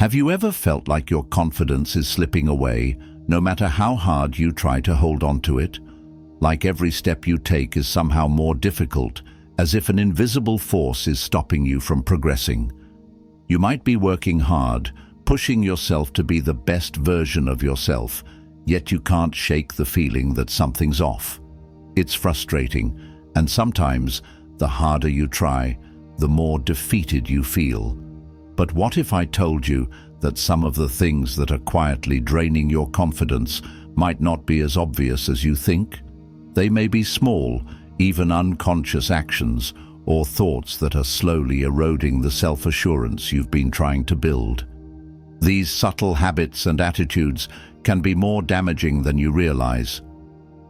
Have you ever felt like your confidence is slipping away, no matter how hard you try to hold on to it? Like every step you take is somehow more difficult, as if an invisible force is stopping you from progressing. You might be working hard, pushing yourself to be the best version of yourself, yet you can't shake the feeling that something's off. It's frustrating, and sometimes, the harder you try, the more defeated you feel. But what if I told you that some of the things that are quietly draining your confidence might not be as obvious as you think? They may be small, even unconscious actions or thoughts that are slowly eroding the self-assurance you've been trying to build. These subtle habits and attitudes can be more damaging than you realize.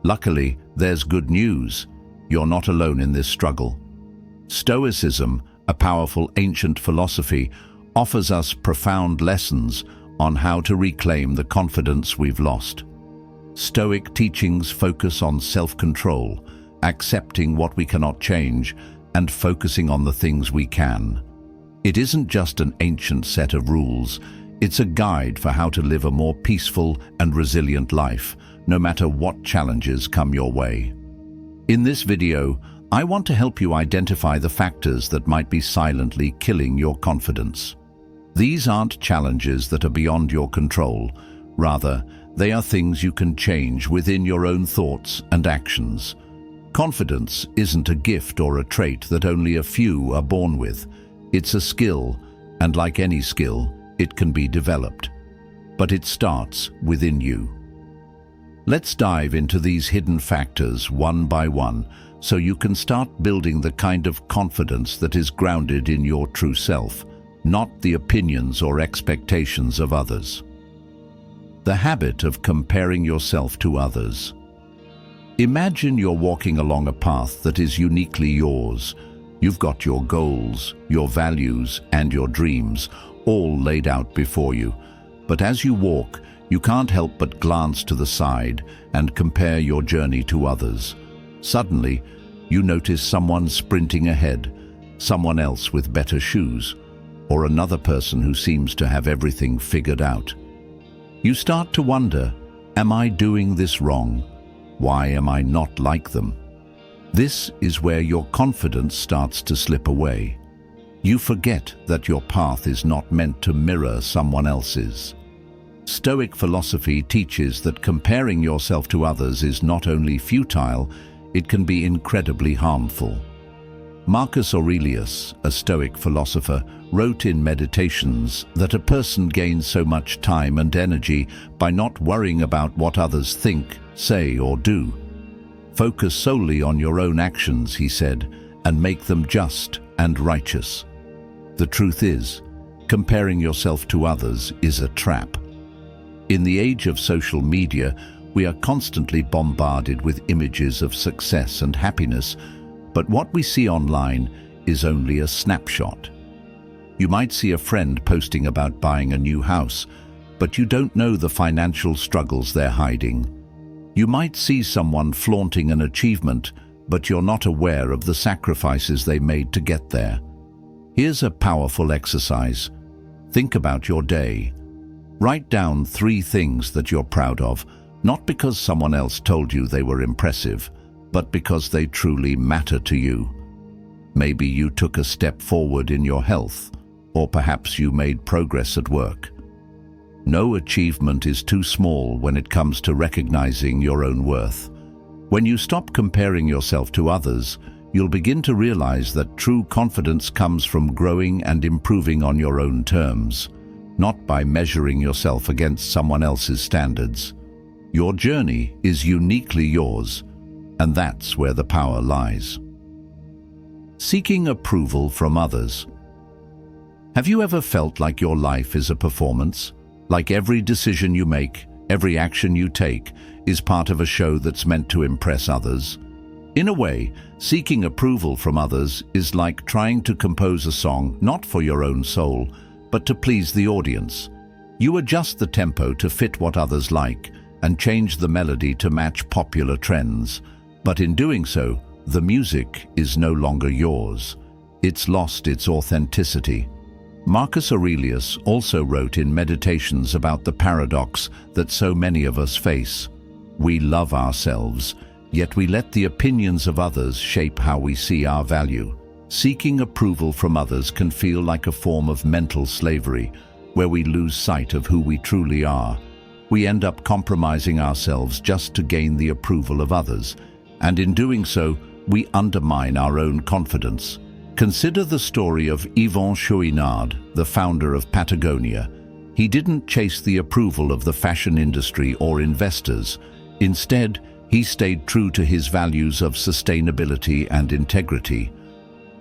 Luckily, there's good news. You're not alone in this struggle. Stoicism, a powerful ancient philosophy, offers us profound lessons on how to reclaim the confidence we've lost. Stoic teachings focus on self-control, accepting what we cannot change, and focusing on the things we can. It isn't just an ancient set of rules, it's a guide for how to live a more peaceful and resilient life, no matter what challenges come your way. In this video, I want to help you identify the factors that might be silently killing your confidence. These aren't challenges that are beyond your control. Rather, they are things you can change within your own thoughts and actions. Confidence isn't a gift or a trait that only a few are born with. It's a skill, and like any skill, it can be developed. But it starts within you. Let's dive into these hidden factors one by one, so you can start building the kind of confidence that is grounded in your true self, not the opinions or expectations of others. The habit of comparing yourself to others. Imagine you're walking along a path that is uniquely yours. You've got your goals, your values, and your dreams all laid out before you. But as you walk, you can't help but glance to the side and compare your journey to others. Suddenly, you notice someone sprinting ahead, someone else with better shoes, or another person who seems to have everything figured out. You start to wonder, am I doing this wrong? Why am I not like them? This is where your confidence starts to slip away. You forget that your path is not meant to mirror someone else's. Stoic philosophy teaches that comparing yourself to others is not only futile, it can be incredibly harmful. Marcus Aurelius, a Stoic philosopher, wrote in Meditations that a person gains so much time and energy by not worrying about what others think, say, or do. Focus solely on your own actions, he said, and make them just and righteous. The truth is, comparing yourself to others is a trap. In the age of social media, we are constantly bombarded with images of success and happiness, but what we see online is only a snapshot. You might see a friend posting about buying a new house, but you don't know the financial struggles they're hiding. You might see someone flaunting an achievement, but you're not aware of the sacrifices they made to get there. Here's a powerful exercise. Think about your day. Write down 3 things that you're proud of, not because someone else told you they were impressive, but because they truly matter to you. Maybe you took a step forward in your health, or perhaps you made progress at work. No achievement is too small when it comes to recognizing your own worth. When you stop comparing yourself to others, you'll begin to realize that true confidence comes from growing and improving on your own terms, not by measuring yourself against someone else's standards. Your journey is uniquely yours, and that's where the power lies. Seeking approval from others. Have you ever felt like your life is a performance? Like every decision you make, every action you take, is part of a show that's meant to impress others? In a way, seeking approval from others is like trying to compose a song not for your own soul, but to please the audience. You adjust the tempo to fit what others like, and change the melody to match popular trends. But in doing so, the music is no longer yours. It's lost its authenticity. Marcus Aurelius also wrote in Meditations about the paradox that so many of us face. We love ourselves, yet we let the opinions of others shape how we see our value. Seeking approval from others can feel like a form of mental slavery, where we lose sight of who we truly are. We end up compromising ourselves just to gain the approval of others, and in doing so, we undermine our own confidence. Consider the story of Yvon Chouinard, the founder of Patagonia. He didn't chase the approval of the fashion industry or investors. Instead, he stayed true to his values of sustainability and integrity.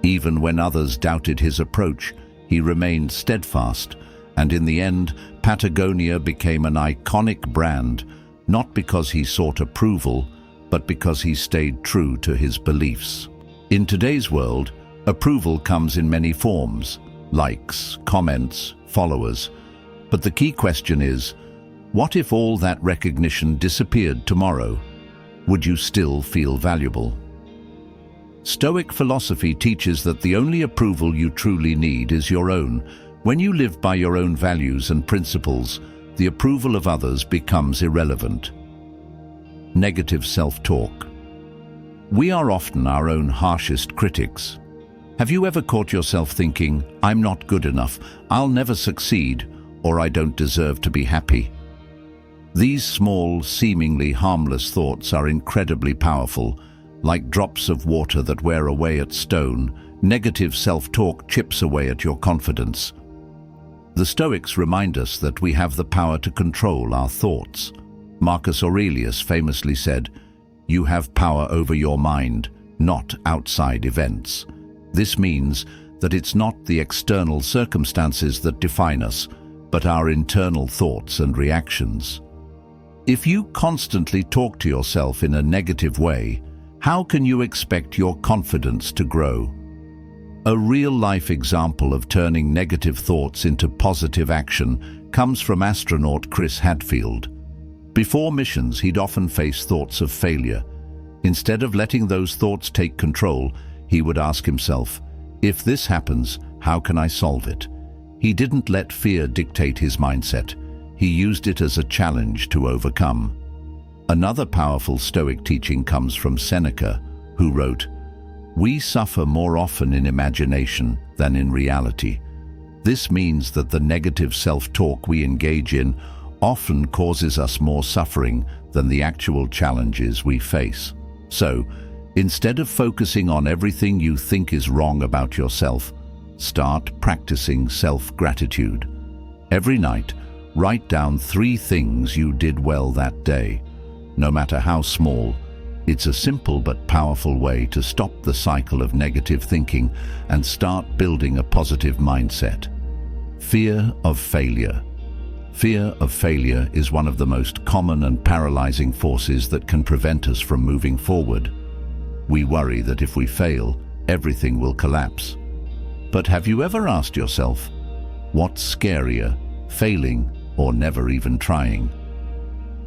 Even when others doubted his approach, he remained steadfast, and in the end, Patagonia became an iconic brand, not because he sought approval, but because he stayed true to his beliefs. In today's world, approval comes in many forms: likes, comments, followers. But the key question is, what if all that recognition disappeared tomorrow? Would you still feel valuable? Stoic philosophy teaches that the only approval you truly need is your own. When you live by your own values and principles, the approval of others becomes irrelevant. Negative self-talk. We are often our own harshest critics. Have you ever caught yourself thinking, "I'm not good enough, I'll never succeed," or "I don't deserve to be happy"? These small, seemingly harmless thoughts are incredibly powerful. Like drops of water that wear away at stone, negative self-talk chips away at your confidence. The Stoics remind us that we have the power to control our thoughts. Marcus Aurelius famously said, "You have power over your mind, not outside events." This means that it's not the external circumstances that define us, but our internal thoughts and reactions. If you constantly talk to yourself in a negative way, how can you expect your confidence to grow? A real-life example of turning negative thoughts into positive action comes from astronaut Chris Hadfield. Before missions, he'd often face thoughts of failure. Instead of letting those thoughts take control, he would ask himself, "If this happens, how can I solve it?" He didn't let fear dictate his mindset. He used it as a challenge to overcome. Another powerful Stoic teaching comes from Seneca, who wrote, "We suffer more often in imagination than in reality." This means that the negative self-talk we engage in often causes us more suffering than the actual challenges we face. So, instead of focusing on everything you think is wrong about yourself, start practicing self-gratitude. Every night, write down 3 things you did well that day. No matter how small, it's a simple but powerful way to stop the cycle of negative thinking and start building a positive mindset. Fear of failure. Fear of failure is one of the most common and paralyzing forces that can prevent us from moving forward. We worry that if we fail, everything will collapse. But have you ever asked yourself, what's scarier, failing or never even trying?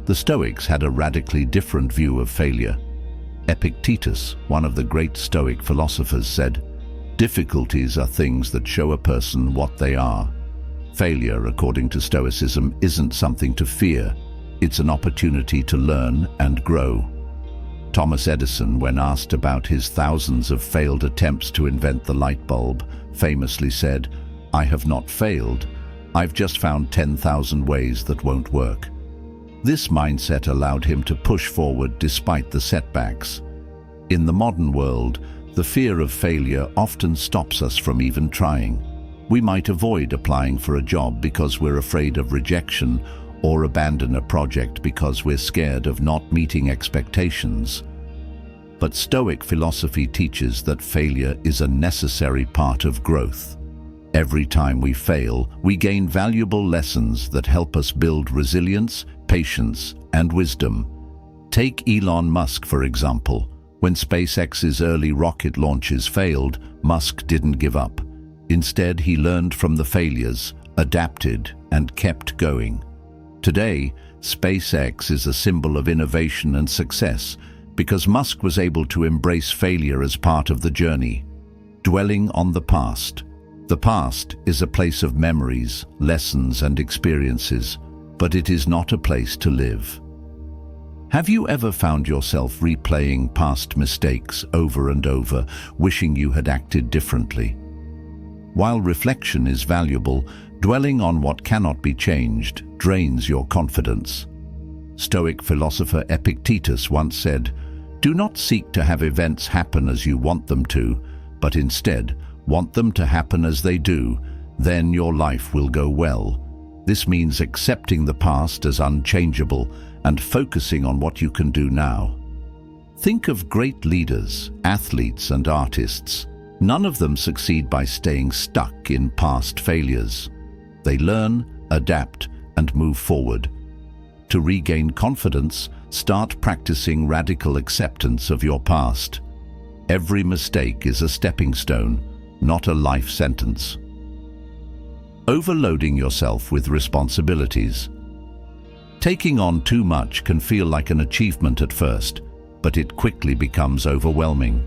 The Stoics had a radically different view of failure. Epictetus, one of the great Stoic philosophers, said, "Difficulties are things that show a person what they are." Failure, according to Stoicism, isn't something to fear. It's an opportunity to learn and grow. Thomas Edison, when asked about his thousands of failed attempts to invent the light bulb, famously said, "I have not failed. I've just found 10,000 ways that won't work." This mindset allowed him to push forward despite the setbacks. In the modern world, the fear of failure often stops us from even trying. We might avoid applying for a job because we're afraid of rejection, or abandon a project because we're scared of not meeting expectations. But Stoic philosophy teaches that failure is a necessary part of growth. Every time we fail, we gain valuable lessons that help us build resilience, patience, and wisdom. Take Elon Musk, for example. When SpaceX's early rocket launches failed, Musk didn't give up. Instead, he learned from the failures, adapted, and kept going. Today, SpaceX is a symbol of innovation and success because Musk was able to embrace failure as part of the journey. Dwelling on the past. The past is a place of memories, lessons, and experiences, but it is not a place to live. Have you ever found yourself replaying past mistakes over and over, wishing you had acted differently? While reflection is valuable, dwelling on what cannot be changed drains your confidence. Stoic philosopher Epictetus once said, "Do not seek to have events happen as you want them to, but instead want them to happen as they do. Then your life will go well." This means accepting the past as unchangeable and focusing on what you can do now. Think of great leaders, athletes, and artists. None of them succeed by staying stuck in past failures. They learn, adapt, and move forward. To regain confidence, start practicing radical acceptance of your past. Every mistake is a stepping stone, not a life sentence. Overloading yourself with responsibilities. Taking on too much can feel like an achievement at first, but it quickly becomes overwhelming.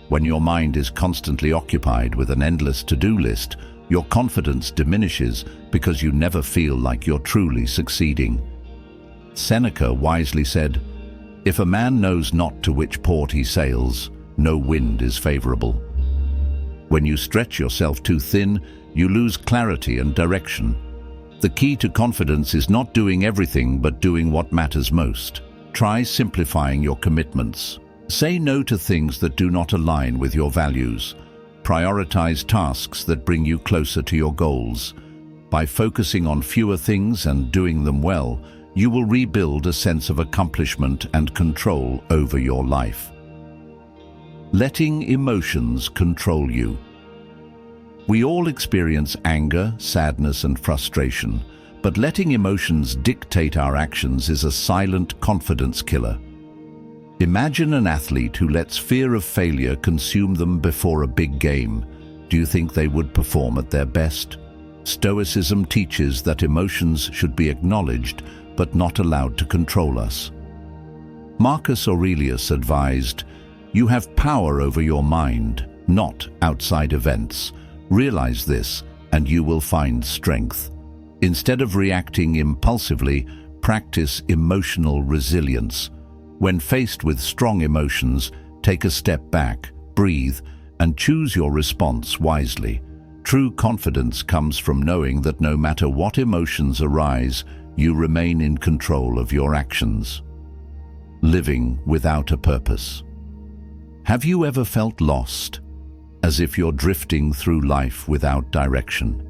When your mind is constantly occupied with an endless to-do list, your confidence diminishes because you never feel like you're truly succeeding. Seneca wisely said, "If a man knows not to which port he sails, no wind is favorable." When you stretch yourself too thin, you lose clarity and direction. The key to confidence is not doing everything but doing what matters most. Try simplifying your commitments. Say no to things that do not align with your values. Prioritize tasks that bring you closer to your goals. By focusing on fewer things and doing them well, you will rebuild a sense of accomplishment and control over your life. Letting emotions control you. We all experience anger, sadness, and frustration, but letting emotions dictate our actions is a silent confidence killer. Imagine an athlete who lets fear of failure consume them before a big game. Do you think they would perform at their best? Stoicism teaches that emotions should be acknowledged but not allowed to control us. Marcus Aurelius advised, "You have power over your mind, not outside events. Realize this, and you will find strength." Instead of reacting impulsively, practice emotional resilience. When faced with strong emotions, take a step back, breathe, and choose your response wisely. True confidence comes from knowing that no matter what emotions arise, you remain in control of your actions. Living without a purpose. Have you ever felt lost, as if you're drifting through life without direction?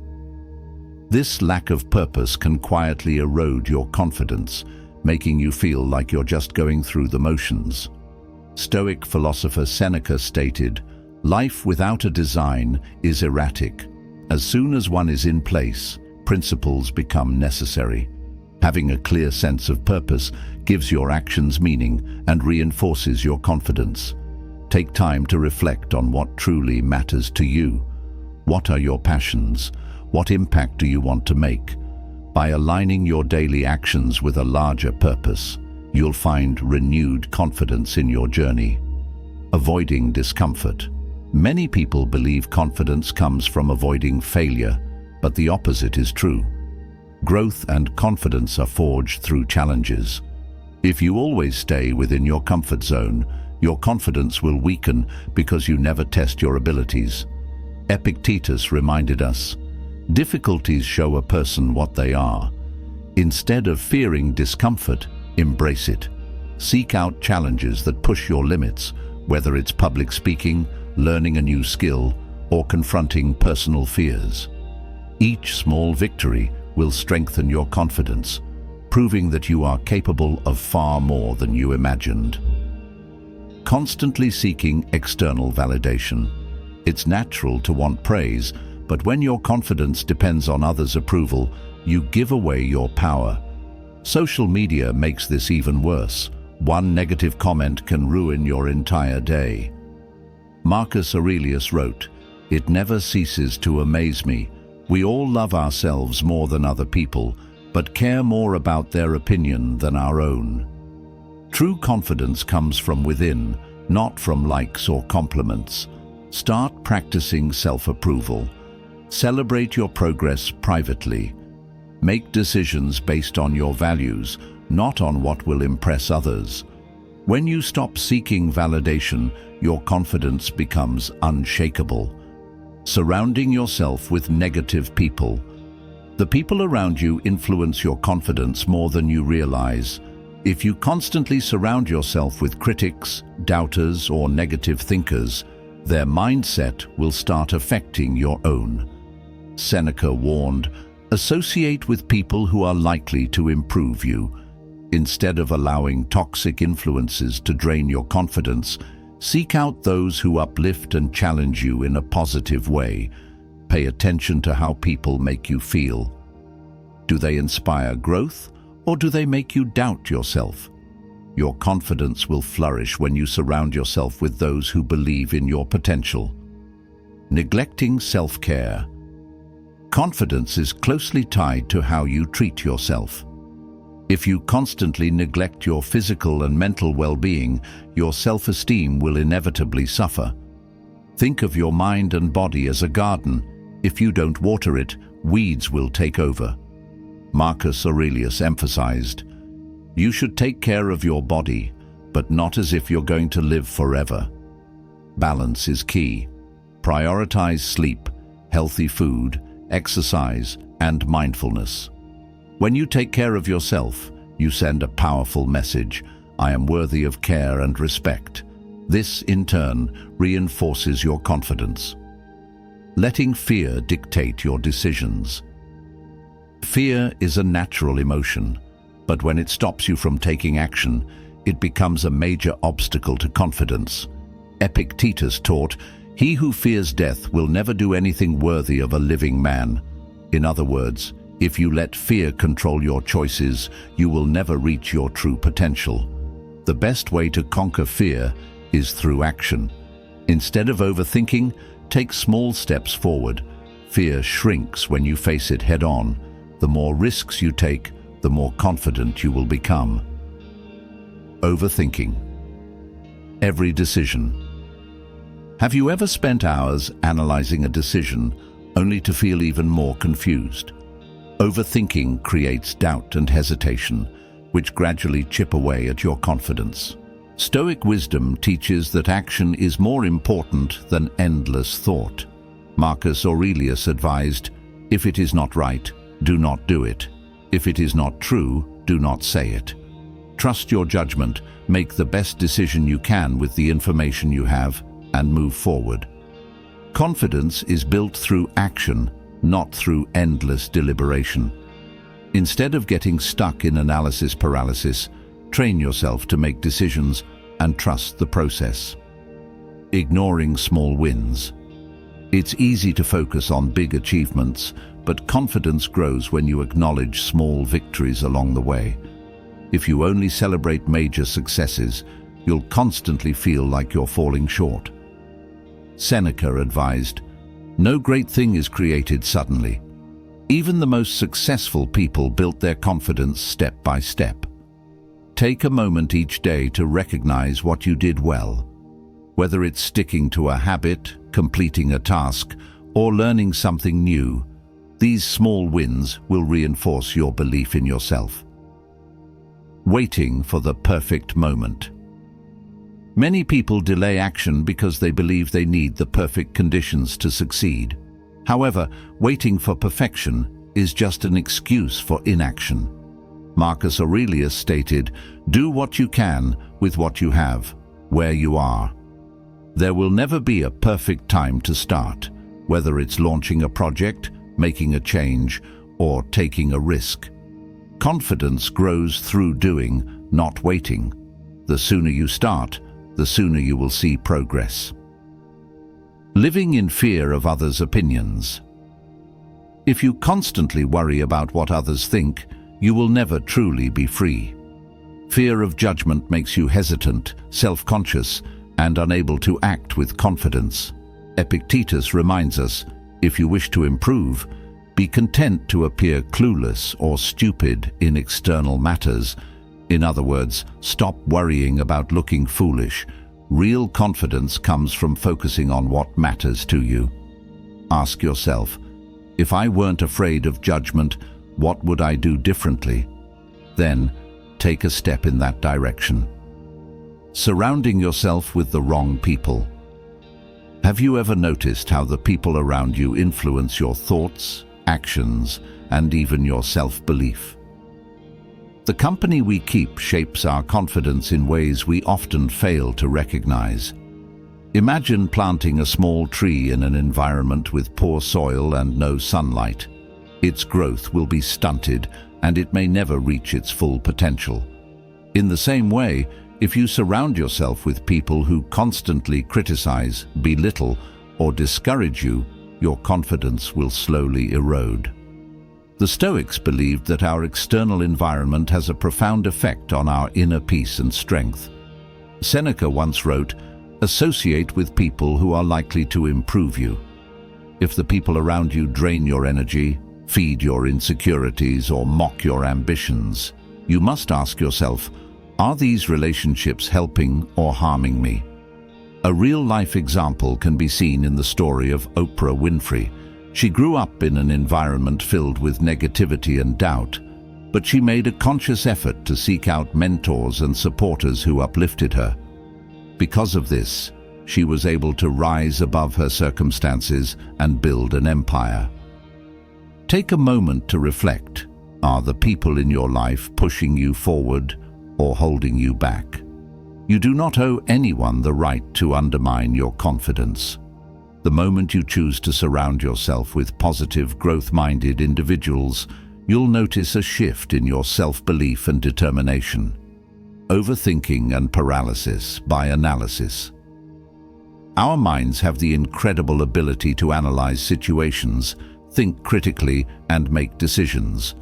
This lack of purpose can quietly erode your confidence, making you feel like you're just going through the motions. Stoic philosopher Seneca stated, "Life without a design is erratic. As soon as one is in place, principles become necessary." Having a clear sense of purpose gives your actions meaning and reinforces your confidence. Take time to reflect on what truly matters to you. What are your passions? What impact do you want to make? By aligning your daily actions with a larger purpose, you'll find renewed confidence in your journey. Avoiding discomfort. Many people believe confidence comes from avoiding failure, but the opposite is true. Growth and confidence are forged through challenges. If you always stay within your comfort zone, your confidence will weaken because you never test your abilities. Epictetus reminded us, "Difficulties show a person what they are. Instead of fearing discomfort, embrace it. Seek out challenges that push your limits, whether it's public speaking, learning a new skill, or confronting personal fears. Each small victory will strengthen your confidence, proving that you are capable of far more than you imagined." Constantly seeking external validation. It's natural to want praise, but when your confidence depends on others' approval, you give away your power. Social media makes this even worse. One negative comment can ruin your entire day. Marcus Aurelius wrote, "It never ceases to amaze me. We all love ourselves more than other people, but care more about their opinion than our own." True confidence comes from within, not from likes or compliments. Start practicing self-approval. Celebrate your progress privately. Make decisions based on your values, not on what will impress others. When you stop seeking validation, your confidence becomes unshakable. Surrounding yourself with negative people. The people around you influence your confidence more than you realize. If you constantly surround yourself with critics, doubters, or negative thinkers, their mindset will start affecting your own. Seneca warned, associate with people who are likely to improve you. Instead of allowing toxic influences to drain your confidence, seek out those who uplift and challenge you in a positive way. Pay attention to how people make you feel. Do they inspire growth, or do they make you doubt yourself? Your confidence will flourish when you surround yourself with those who believe in your potential. Neglecting self-care. Confidence is closely tied to how you treat yourself. If you constantly neglect your physical and mental well-being, your self-esteem will inevitably suffer. Think of your mind and body as a garden. If you don't water it, weeds will take over. Marcus Aurelius emphasized, you should take care of your body, but not as if you're going to live forever. Balance is key. Prioritize sleep, healthy food, exercise, and mindfulness. When you take care of yourself, you send a powerful message. I am worthy of care and respect. This, in turn, reinforces your confidence. Letting fear dictate your decisions. Fear is a natural emotion, but when it stops you from taking action, it becomes a major obstacle to confidence. Epictetus taught, he who fears death will never do anything worthy of a living man. In other words, if you let fear control your choices, you will never reach your true potential. The best way to conquer fear is through action. Instead of overthinking, take small steps forward. Fear shrinks when you face it head-on. The more risks you take, the more confident you will become. Overthinking. Every decision. Have you ever spent hours analyzing a decision only to feel even more confused? Overthinking creates doubt and hesitation, which gradually chip away at your confidence. Stoic wisdom teaches that action is more important than endless thought. Marcus Aurelius advised, if it is not right, do not do it. If it is not true, do not say it. Trust your judgment, make the best decision you can with the information you have, and move forward. Confidence is built through action, not through endless deliberation. Instead of getting stuck in analysis paralysis, train yourself to make decisions and trust the process. Ignoring small wins. It's easy to focus on big achievements, but confidence grows when you acknowledge small victories along the way. If you only celebrate major successes, you'll constantly feel like you're falling short. Seneca advised, no great thing is created suddenly. Even the most successful people built their confidence step by step. Take a moment each day to recognize what you did well. Whether it's sticking to a habit, completing a task, or learning something new, these small wins will reinforce your belief in yourself. Waiting for the perfect moment. Many people delay action because they believe they need the perfect conditions to succeed. However, waiting for perfection is just an excuse for inaction. Marcus Aurelius stated, do what you can with what you have, where you are. There will never be a perfect time to start, whether it's launching a project, making a change, or taking a risk. Confidence grows through doing, not waiting. The sooner you start, the sooner you will see progress. Living in fear of others' opinions. If you constantly worry about what others think, you will never truly be free. Fear of judgment makes you hesitant, self-conscious, and unable to act with confidence. Epictetus reminds us, if you wish to improve, be content to appear clueless or stupid in external matters. In other words, stop worrying about looking foolish. Real confidence comes from focusing on what matters to you. Ask yourself, If I weren't afraid of judgment, what would I do differently? Then, take a step in that direction. Surrounding yourself with the wrong people. Have you ever noticed how the people around you influence your thoughts, actions, and even your self-belief? The company we keep shapes our confidence in ways we often fail to recognize. Imagine planting a small tree in an environment with poor soil and no sunlight. Its growth will be stunted, and it may never reach its full potential. In the same way, if you surround yourself with people who constantly criticize, belittle, or discourage you, your confidence will slowly erode. The Stoics believed that our external environment has a profound effect on our inner peace and strength. Seneca once wrote, "Associate with people who are likely to improve you." If the people around you drain your energy, feed your insecurities, or mock your ambitions, you must ask yourself, are these relationships helping or harming me? A real-life example can be seen in the story of Oprah Winfrey. She grew up in an environment filled with negativity and doubt, but she made a conscious effort to seek out mentors and supporters who uplifted her. Because of this, she was able to rise above her circumstances and build an empire. Take a moment to reflect. Are the people in your life pushing you forward or holding you back? You do not owe anyone the right to undermine your confidence. The moment you choose to surround yourself with positive, growth-minded individuals, you'll notice a shift in your self-belief and determination. Overthinking and paralysis by analysis. Our minds have the incredible ability to analyze situations, think critically, and make decisions.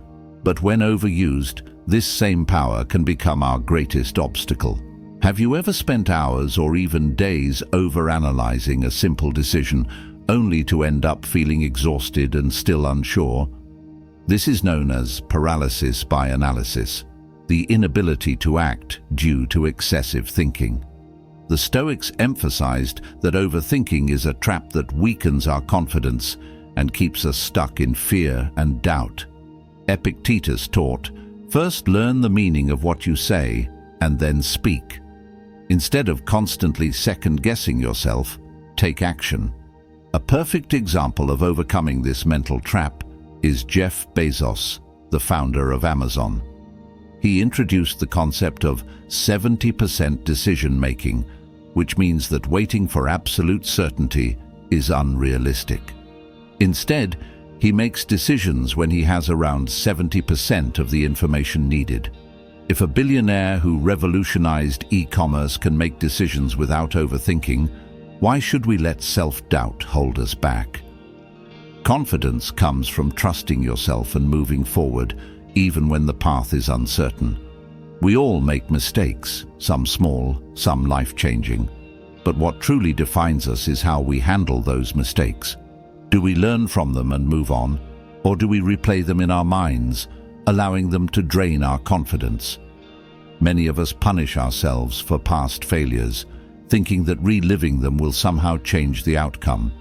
But when overused, this same power can become our greatest obstacle. Have you ever spent hours or even days overanalyzing a simple decision, only to end up feeling exhausted and still unsure? This is known as paralysis by analysis, the inability to act due to excessive thinking. The Stoics emphasized that overthinking is a trap that weakens our confidence and keeps us stuck in fear and doubt. Epictetus taught, "First learn the meaning of what you say, and then speak." Instead of constantly second-guessing yourself, take action. A perfect example of overcoming this mental trap is Jeff Bezos, the founder of Amazon. He introduced the concept of 70% decision-making, which means that waiting for absolute certainty is unrealistic. Instead, he makes decisions when he has around 70% of the information needed. If a billionaire who revolutionized e-commerce can make decisions without overthinking, why should we let self-doubt hold us back? Confidence comes from trusting yourself and moving forward, even when the path is uncertain. We all make mistakes, some small, some life-changing. But what truly defines us is how we handle those mistakes. Do we learn from them and move on, or do we replay them in our minds, allowing them to drain our confidence? Many of us punish ourselves for past failures, thinking that reliving them will somehow change the outcome.